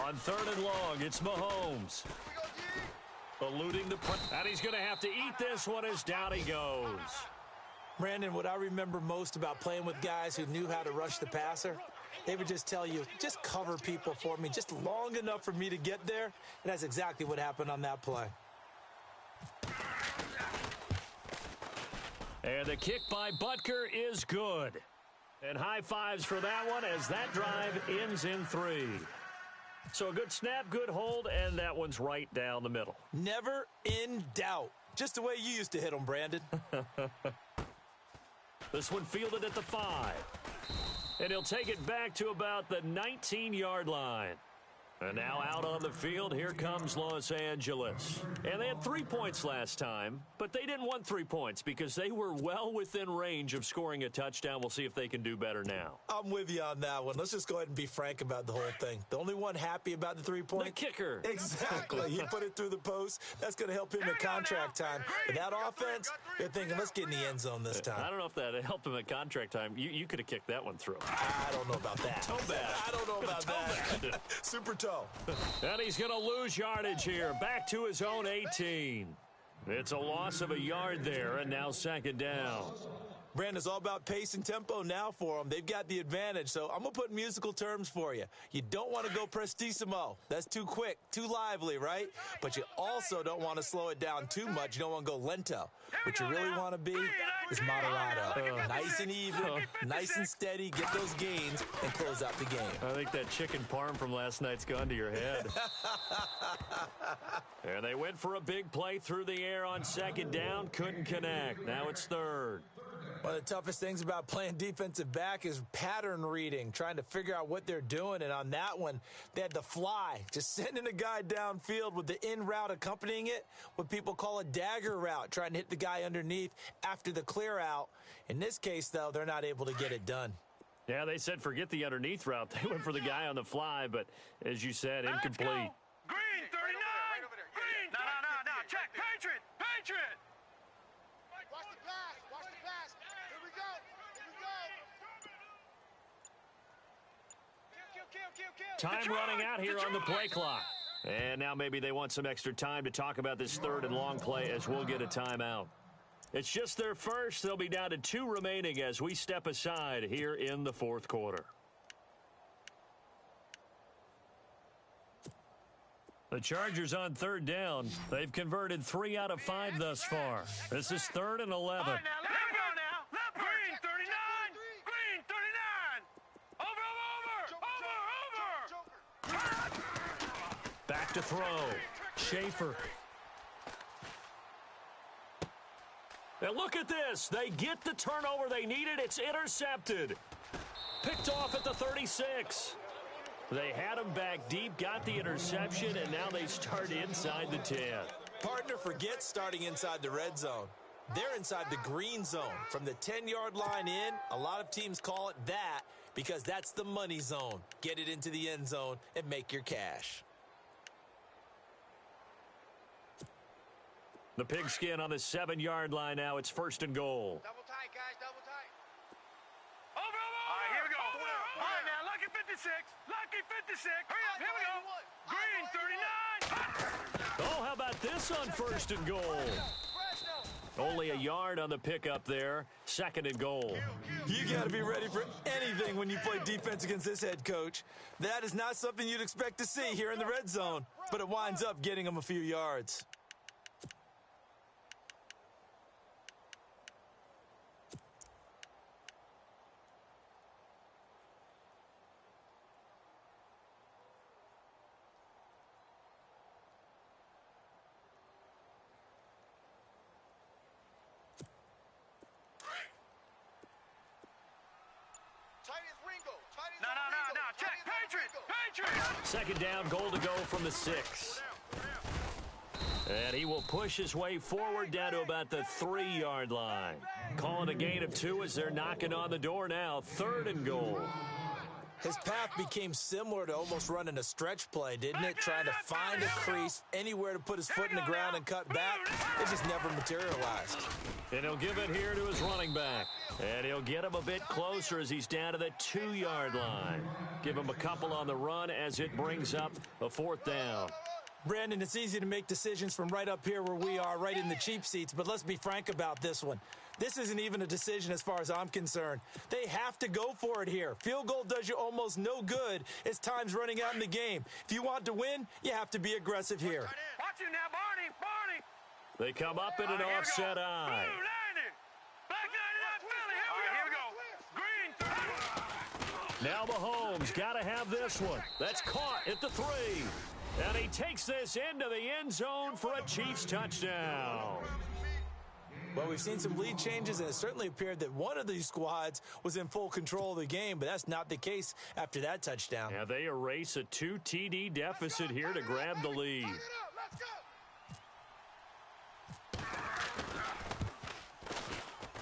On 3rd and long, it's Mahomes. Eluding the punt. And he's going to have to eat this one as down he goes. Brandon, what I remember most about playing with guys who knew how to rush the passer, they would just tell you, just cover people for me, just long enough for me to get there. And that's exactly what happened on that play. And the kick by Butker is good. And high fives for that one as that drive ends in 3. So a good snap, good hold, and that one's right down the middle. Never in doubt. Just the way you used to hit them, Brandon. This one fielded at the 5. And he'll take it back to about the 19-yard line. And now out on the field, here comes Los Angeles. And they had 3 points last time, but they didn't want 3 points because they were well within range of scoring a touchdown. We'll see if they can do better now. I'm with you on that one. Let's just go ahead and be frank about the whole thing. The only one happy about the 3 points? The kicker. Exactly. He put it through the post. That's going to help him at contract time. But that offense, they're thinking, let's get in the end zone this time. I don't know if that helped him at contract time. You could have kicked that one through. I don't know about that. Toe bad. I don't know about that. Super toe. And he's going to lose yardage here. Back to his own 18. It's a loss of a yard there, and now 2nd down. Brandon, it's all about pace and tempo now for them. They've got the advantage, so I'm going to put musical terms for you. You don't want to go prestissimo. That's too quick, too lively, right? But you also don't want to slow it down too much. You don't want to go lento. What you really want to be is moderato. Nice and even, nice and steady, get those gains, and close out the game. I think that chicken parm from last night's gone to your head. And they went for a big play through the air on 2nd down. Couldn't connect. Now it's 3rd. One of the toughest things about playing defensive back is pattern reading, trying to figure out what they're doing. And on that one, they had the fly, just sending a guy downfield with the in route accompanying it, what people call a dagger route, trying to hit the guy underneath after the clear out. In this case, though, they're not able to get it done. Yeah, they said forget the underneath route. They went for the guy on the fly, but as you said, incomplete. Green, 39. Green, no. Check. Patriot. Watch the pass. Here we go. Kill. Time running out here on the play clock. And now maybe they want some extra time to talk about this 3rd and long play as we'll get a timeout. It's just their first. They'll be down to 2 remaining as we step aside here in the 4th quarter. The Chargers on 3rd down. They've converted 3 out of 5 thus far. This is 3rd and 11. All right, now, let him go now. Green, 39. Green, 39. Over. Back to throw. Schaefer. And look at this. They get the turnover they needed. It's intercepted. Picked off at the 36. They had him back deep, got the interception, and now they start inside the 10. Partner, forget starting inside the red zone. They're inside the green zone. From the 10-yard line in, a lot of teams call it that because that's the money zone. Get it into the end zone and make your cash. The pigskin on the 7-yard line now. It's 1st and goal. Double tight, guys. Double tight. Over. All right, here we go. All right, now, lucky 56. Lucky 56. Hurry up. Here we go. Green, 39. Oh, how about this on 1st and goal? Only a yard on the pickup there. 2nd and goal. You got to be ready for anything when you play defense against this head coach. That is not something you'd expect to see here in the red zone, but it winds up getting them a few yards. No. Check. Patriots. Second down, goal to go from the 6. And he will push his way forward down to about the 3-yard line. Calling a gain of 2 as they're knocking on the door now. 3rd and goal. His path became similar to almost running a stretch play, didn't it? Trying to find a crease, anywhere to put his foot in the ground and cut back. It just never materialized. And he'll give it here to his running back. And he'll get him a bit closer as he's down to the 2-yard line. Give him a couple on the run as it brings up a 4th down. Brandon, it's easy to make decisions from right up here where we are, right in the cheap seats, but let's be frank about this one. This isn't even a decision as far as I'm concerned. They have to go for it here. Field goal does you almost no good as time's running out in the game. If you want to win, you have to be aggressive here. Watch him now, Barney. They come up in an offset eye. Back 99 Philly. Here we go. Green. Now Mahomes got to have this one. That's caught at the 3. And he takes this into the end zone for a Chiefs touchdown. Well, we've seen some lead changes, and it certainly appeared that one of these squads was in full control of the game, but that's not the case after that touchdown. Yeah, they erase a 2 TD deficit here to grab the lead.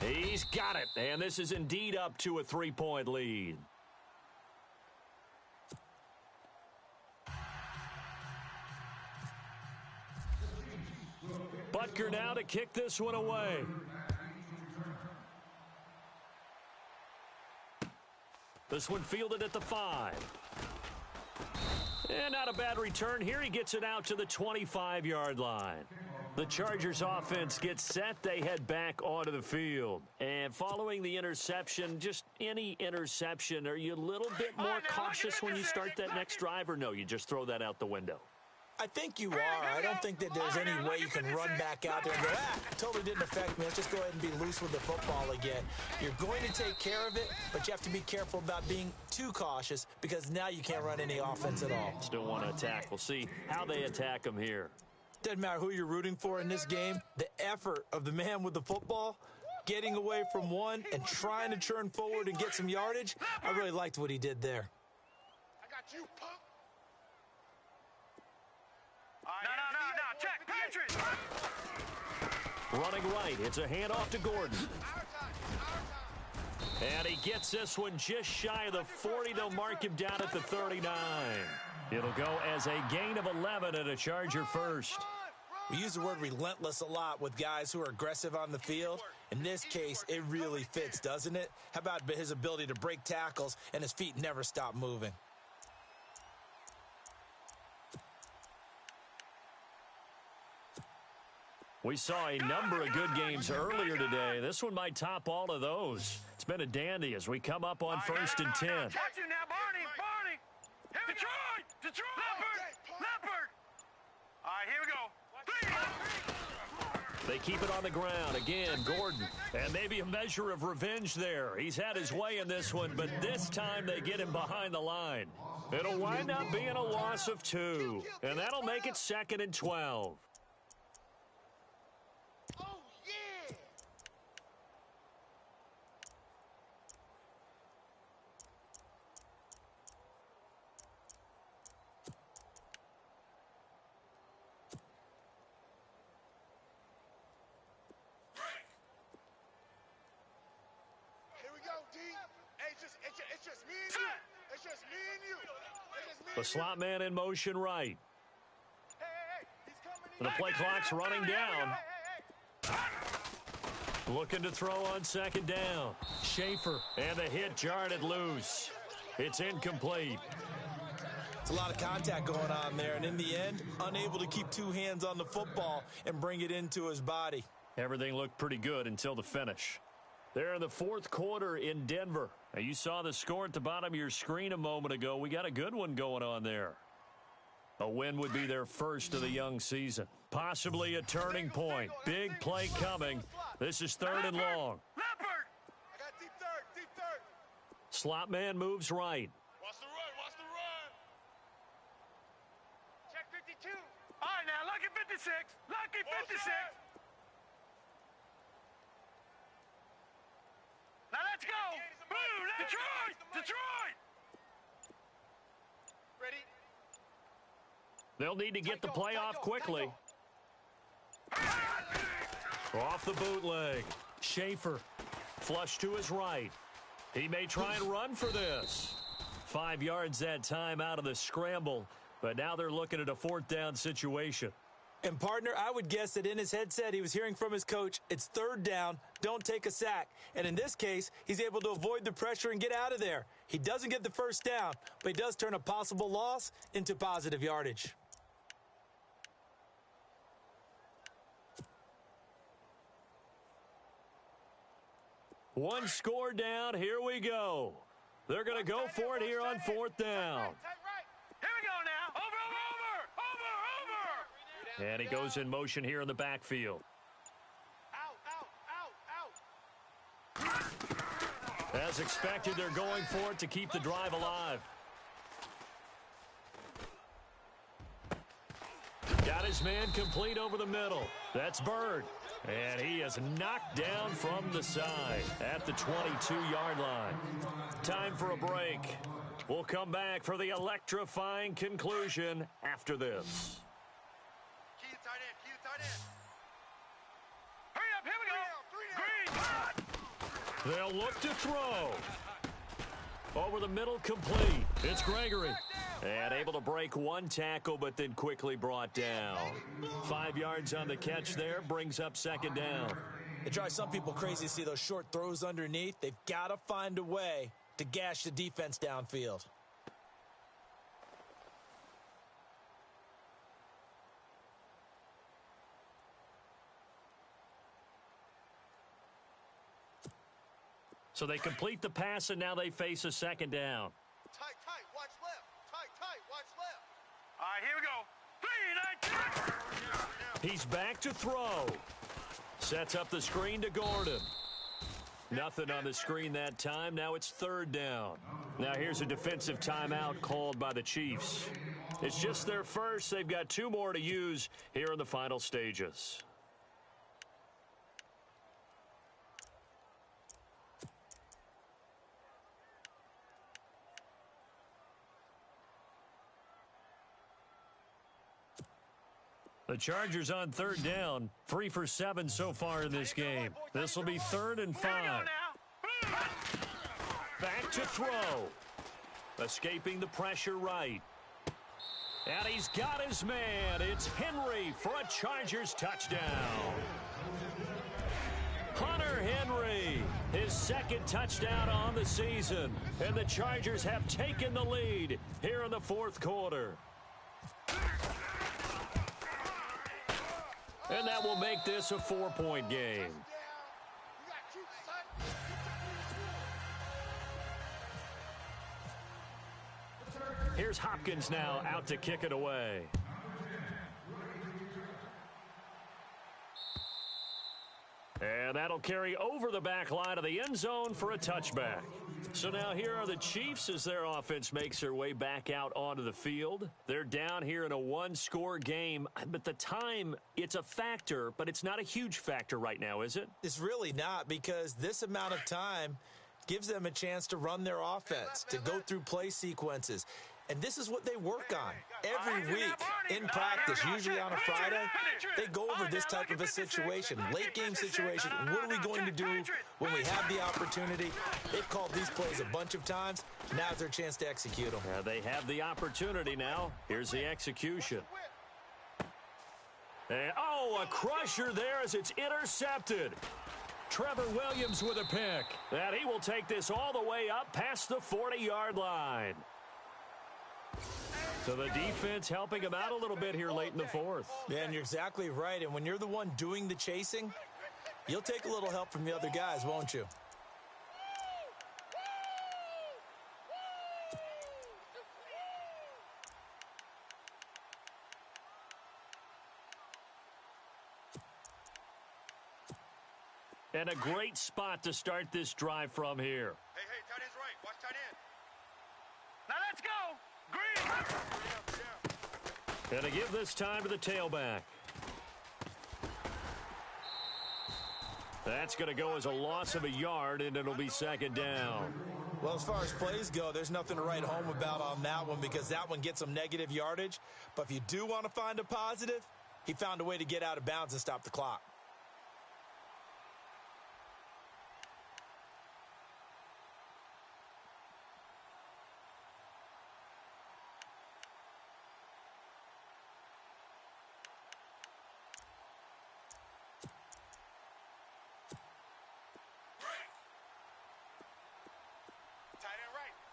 He's got it, and this is indeed up to a 3-point lead. Butker now to kick this one away. This one fielded at the 5. And not a bad return here. He gets it out to the 25-yard line. The Chargers offense gets set. They head back onto the field. And following the interception, just any interception, are you a little bit more cautious when you start that next drive, or no, you just throw that out the window? I think you are. I don't think that there's any way you can run back out there and go, totally didn't affect me. Let's just go ahead and be loose with the football again. You're going to take care of it, but you have to be careful about being too cautious because now you can't run any offense at all. Still want to attack. We'll see how they attack him here. Doesn't matter who you're rooting for in this game. The effort of the man with the football, getting away from one and trying to churn forward and get some yardage, I really liked what he did there. I got you, punk. No. Check. Patriots. Running right. It's a handoff to Gordon. And he gets this one just shy of the 40. They'll mark him down at the 39. It'll go as a gain of 11 and a Charger first. We use the word relentless a lot with guys who are aggressive on the field. In this case, it really fits, doesn't it? How about his ability to break tackles and his feet never stop moving? We saw a number of good games earlier today. This one might top all of those. It's been a dandy as we come up on 1st and 10. Watch you now, Barney. Detroit. Leopard. All right, here we go. They keep it on the ground. Again, Gordon. And maybe a measure of revenge there. He's had his way in this one, but this time they get him behind the line. It'll wind up being a loss of 2. And that'll make it 2nd and 12. Oh, yeah. Here we go, D. Hey, it's just me and you. It's just me and you. The slot man in motion right. Hey, he's coming in. The play clock's running down. Looking to throw on 2nd down. Schaefer, and the hit jarred it loose. It's incomplete. It's a lot of contact going on there, and in the end, unable to keep 2 hands on the football and bring it into his body. Everything looked pretty good until the finish. They're in the 4th quarter in Denver. Now, you saw the score at the bottom of your screen a moment ago. We got a good one going on there. A win would be their first of the young season. Possibly a turning point. Big play coming. This is 3rd and long. Leopard. I got deep third. Slot man moves right. Watch the run. Check 52. All right, now, lucky 56. Lucky 56. Now let's go. Boom, Detroit. They'll need to get the play off quickly. Off the bootleg. Schaefer. Flush to his right. He may try and run for this. 5 yards that time out of the scramble. But now they're looking at a 4th down situation. And, partner, I would guess that in his headset he was hearing from his coach, it's 3rd down, don't take a sack. And in this case, he's able to avoid the pressure and get out of there. He doesn't get the 1st down, but he does turn a possible loss into positive yardage. One score down, here we go. They're going to go for it here on 4th down. Here we go now. Over. And he goes in motion here in the backfield. Out. As expected, they're going for it to keep the drive alive. Got his man complete over the middle. That's Bird. And he is knocked down from the side at the 22-yard line. Time for a break. We'll come back for the electrifying conclusion after this. Key to tight end. Hurry up, here we go. Green. They'll look to throw. Over the middle, complete. It's Gregory. And able to break one tackle, but then quickly brought down. 5 yards on the catch there, brings up 2nd down. It drives some people crazy to see those short throws underneath. They've got to find a way to gash the defense downfield. So they complete the pass, and now they face a 2nd down. Tight, watch left. Tight, watch left. All right, here we go. 3, 9, 10. He's back to throw. Sets up the screen to Gordon. Nothing on the screen that time. Now it's 3rd down. Now here's a defensive timeout called by the Chiefs. It's just their first. They've got 2 more to use here in the final stages. The Chargers on 3rd down, 3 for 7 so far in this game. This will be 3rd and 5. Back to throw. Escaping the pressure right. And he's got his man. It's Henry for a Chargers touchdown. Hunter Henry, his 2nd touchdown on the season. And the Chargers have taken the lead here in the 4th quarter. And that will make this a 4-point game. Here's Hopkins now out to kick it away. And that'll carry over the back line of the end zone for a touchback. So now here are the Chiefs as their offense makes their way back out onto the field. They're down here in a 1-score game. But the time, it's a factor, but it's not a huge factor right now, is it? It's really not, because this amount of time gives them a chance to run their offense, to go through play sequences. And this is what they work on every week in practice, usually on a Friday. They go over this type of a situation, late-game situation. What are we going to do when we have the opportunity? They've called these plays a bunch of times. Now's their chance to execute them. They have the opportunity now. Here's the execution. And, a crusher there as it's intercepted. Trevor Williams with a pick. And he will take this all the way up past the 40-yard line. So the defense helping him out a little bit here late in the 4th. Yeah, and you're exactly right. And when you're the one doing the chasing, you'll take a little help from the other guys, won't you? And a great spot to start this drive from here. Hey, tight end's right. Watch tight end. Now let's go. Green. And to give this time to the tailback. That's going to go as a loss of a yard, and it'll be 2nd down. Well, as far as plays go, there's nothing to write home about on that one because that one gets some negative yardage. But if you do want to find a positive, he found a way to get out of bounds and stop the clock.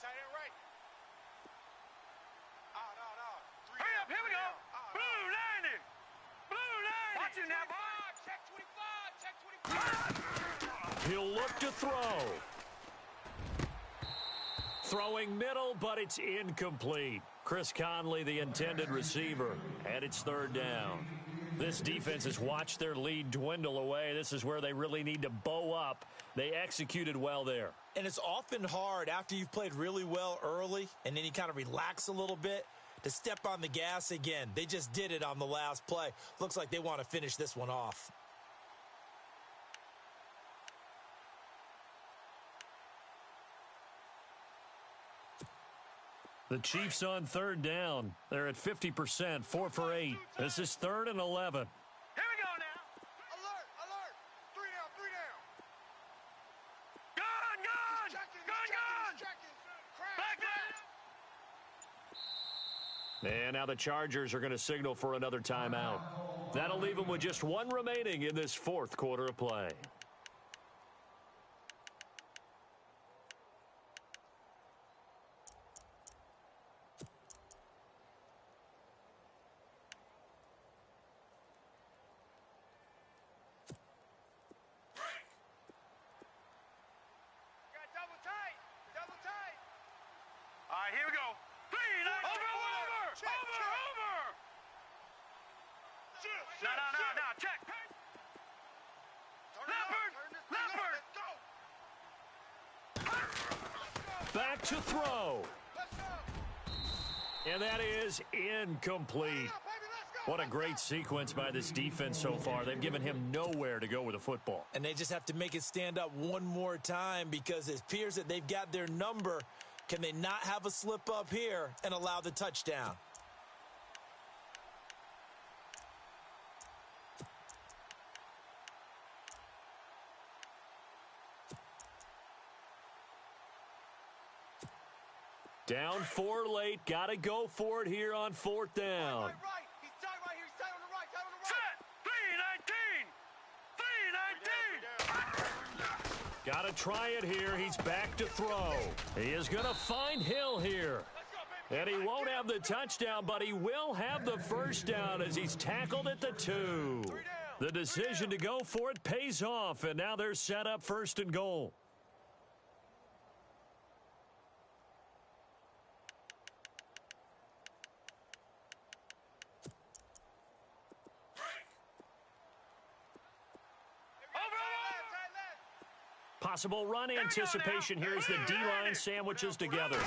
Tight end right. No. Hurry up, here we go. Blue 90. Blue 90. Watch it now, boy. Check 25. He'll look to throw. Throwing middle, but it's incomplete. Chris Conley, the intended receiver, and it's third down. This defense has watched their lead dwindle away. This is where they really need to bow up. They executed well there. And it's often hard after you've played really well early and then you kind of relax a little bit to step on the gas again. They just did it on the last play. Looks like they want to finish this one off. The Chiefs on third down. They're at 50%, 4 for 8. This is 3rd and 11. Here we go now. Alert. 3 down. Gun. Back there. And now the Chargers are going to signal for another timeout. That'll leave them with just one remaining in this fourth quarter of play. Double tight. All right, here we go. 3, over. No, check. Leopard. Back to throw. And that is incomplete. What a great sequence by this defense so far. They've given him nowhere to go with the football. And they just have to make it stand up one more time because it appears that they've got their number. Can they not have a slip up here and allow the touchdown? Down 4 late. Got to go for it here on 4th down. Right. He's tight right here. He's tight on the right. Set. 3-19. Got to try it here. He's back to throw. He is going to find Hill here. And he won't have the touchdown, but he will have the first down as he's tackled at the 2. The decision to go for it pays off, and now they're set up 1st and goal. Possible run anticipation here as the D-line sandwiches together.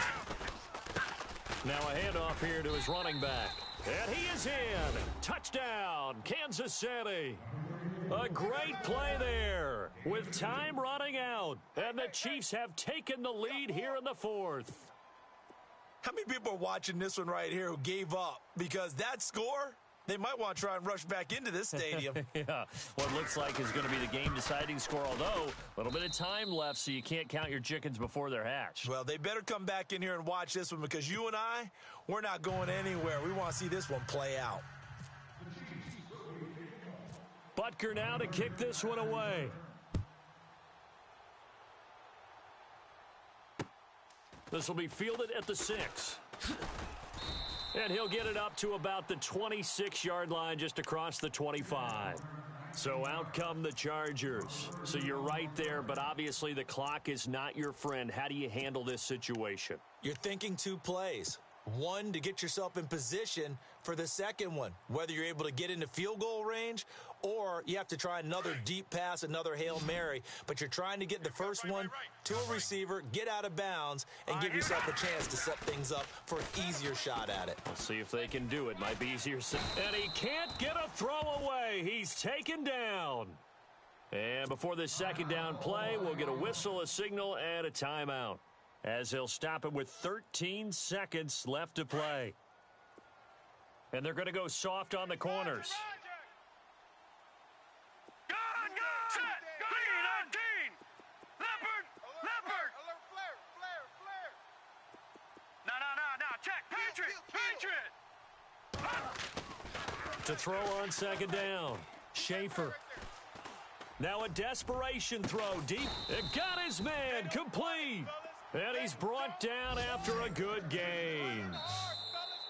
Now a handoff here to his running back. And he is in. Touchdown, Kansas City. A great play there with time running out. And the Chiefs have taken the lead here in the 4th. How many people are watching this one right here who gave up? Because that score, they might want to try and rush back into this stadium. Yeah, what looks like is going to be the game-deciding score, although a little bit of time left, so you can't count your chickens before they're hatched. Well, they better come back in here and watch this one because you and I, we're not going anywhere. We want to see this one play out. Butker now to kick this one away. This will be fielded at the 6. And he'll get it up to about the 26-yard line just across the 25. So out come the Chargers. So you're right there, but obviously the clock is not your friend. How do you handle this situation? You're thinking 2 plays. One, to get yourself in position for the second one, whether you're able to get into field goal range or you have to try another deep pass, another Hail Mary. But you're trying to get the first one to a receiver, get out of bounds, and give yourself a chance to set things up for an easier shot at it. We'll see if they can do it. Might be easier. And he can't get a throw away. He's taken down. And before this second down play, we'll get a whistle, a signal, and a timeout. as he'll stop it with 13 seconds left to play. And they're going to go soft on the corners. To throw on second down, Schaefer. Now a desperation throw deep. It got his man complete. And he's brought down after a good gain.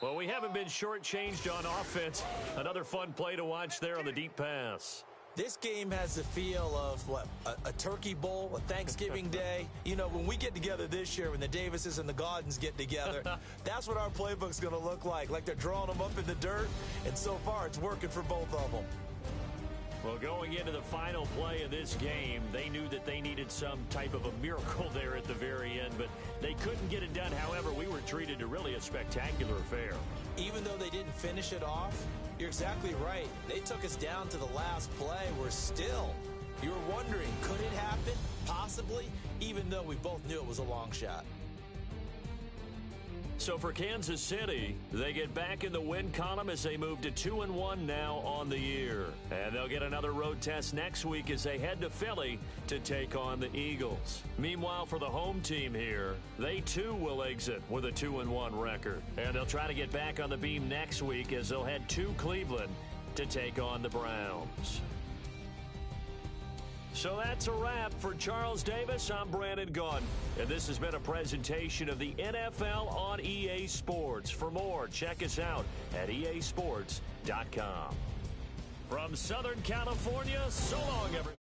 Well, we haven't been shortchanged on offense. Another fun play to watch there on the deep pass. This game has the feel of, what, a turkey bowl, a Thanksgiving day. You know, when we get together this year, when the Davises and the Gaudens get together, that's what our playbook's going to look like they're drawing them up in the dirt. And so far, it's working for both of them. Well, going into the final play of this game, they knew that they needed some type of a miracle there at the very end, but they couldn't get it done. However, we were treated to really a spectacular affair. Even though they didn't finish it off, you're exactly right. They took us down to the last play. We're still, you were wondering, could it happen? Possibly, even though we both knew it was a long shot. So for Kansas City, they get back in the win column as they move to 2-1 now on the year. And they'll get another road test next week as they head to Philly to take on the Eagles. Meanwhile, for the home team here, they too will exit with a 2-1 record. And they'll try to get back on the beam next week as they'll head to Cleveland to take on the Browns. So that's a wrap for Charles Davis. I'm Brandon Gunn, and this has been a presentation of the NFL on EA Sports. For more, check us out at easports.com. From Southern California, so long, everyone.